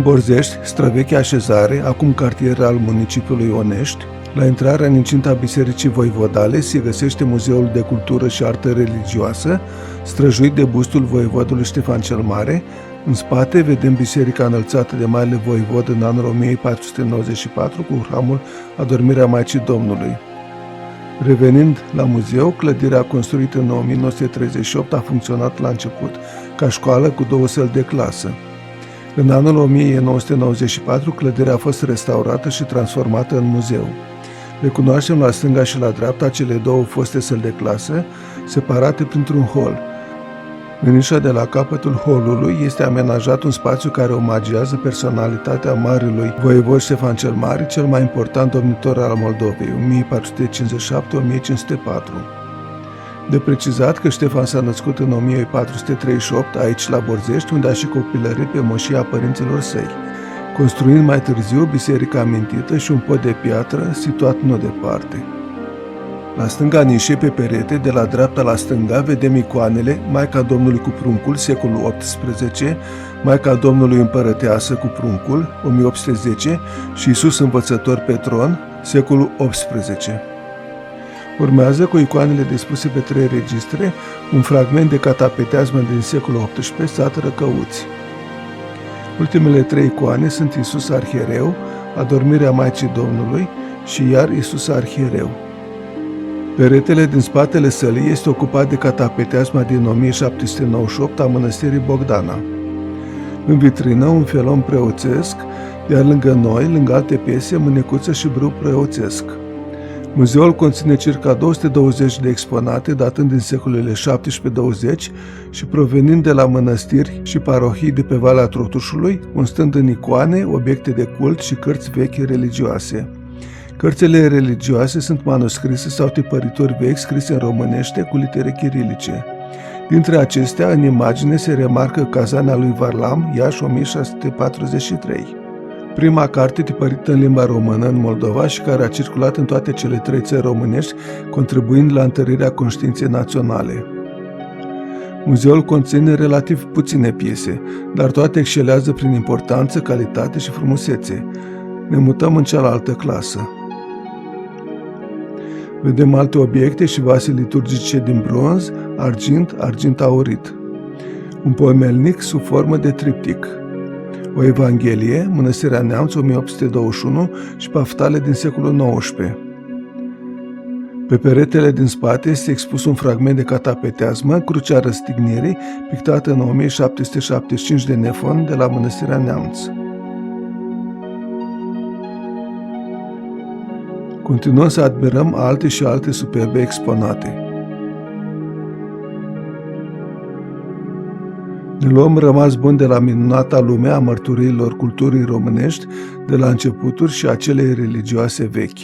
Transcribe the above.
În Borzești, străvechea așezare, acum cartier al municipiului Onești, la intrarea în incinta Bisericii Voivodale se găsește Muzeul de Cultură și Artă Religioasă, străjuit de bustul voievodului Ștefan cel Mare. În spate vedem biserica înălțată de Marele Voivod în anul 1494 cu hramul Adormirea Maicii Domnului. Revenind la muzeu, clădirea construită în 1938 a funcționat la început ca școală cu 2 săli de clasă. În anul 1994, clădirea a fost restaurată și transformată în muzeu. Recunoaștem la stânga și la dreapta cele 2 foste săli de clasă, separate printr-un hol. În nișa de la capătul holului este amenajat un spațiu care omagiază personalitatea marelui voievod Ștefan cel Mare, cel mai important domnitor al Moldovei, 1457-1504. De precizat că Ștefan s-a născut în 1438 aici la Borzești, unde a și copilărit pe moșia părinților săi, construind mai târziu biserica amintită și un pod de piatră situat nu departe. La stânga nișei pe perete, de la dreapta la stânga, vedem icoanele Maica Domnului cu pruncul, secolul XVIII, Maica Domnului Împărăteasă cu pruncul, 1810, și Iisus Învățător pe tron, secolul XVIII. Urmează, cu icoanele dispuse pe 3 registre, un fragment de catapeteazmă din secolul XVIII, Satră Căuți. Ultimele 3 icoane sunt Iisus Arhiereu, Adormirea Maicii Domnului și iar Iisus Arhiereu. Peretele din spatele sălii este ocupat de catapeteazma din 1798 a Mănăstirii Bogdana. În vitrină, un felon preoțesc, iar lângă noi, lângă alte piese, mânecuță și brâu preoțesc. Muzeul conține circa 220 de exponate datând din secolele 17-20 și provenind de la mănăstiri și parohii de pe Valea Trotușului, constând în icoane, obiecte de cult și cărți vechi religioase. Cărțile religioase sunt manuscrise sau tipărituri vechi scrise în românește cu litere chirilice. Dintre acestea, în imagine se remarcă Cazania lui Varlam, Iași, 1643. Prima carte tipărită în limba română în Moldova și care a circulat în toate cele 3 țări românești, contribuind la întărirea conștiinței naționale. Muzeul conține relativ puține piese, dar toate excelează prin importanță, calitate și frumusețe. Ne mutăm în cealaltă clasă. Vedem alte obiecte și vase liturgice din bronz, argint aurit. Un pomelnic sub formă de triptic. O evanghelie, Mănăstirea Neamț, 1821, și paftale din secolul XIX. Pe peretele din spate este expus un fragment de catapeteazmă, Crucea Răstignirii, pictată în 1775 de Nefon de la Mănăstirea Neamț. Continuăm să admirăm alte și alte superbe exponate. Ne luăm rămas bun de la minunata lume a mărturiilor culturii românești de la începuturi și a celei religioase vechi.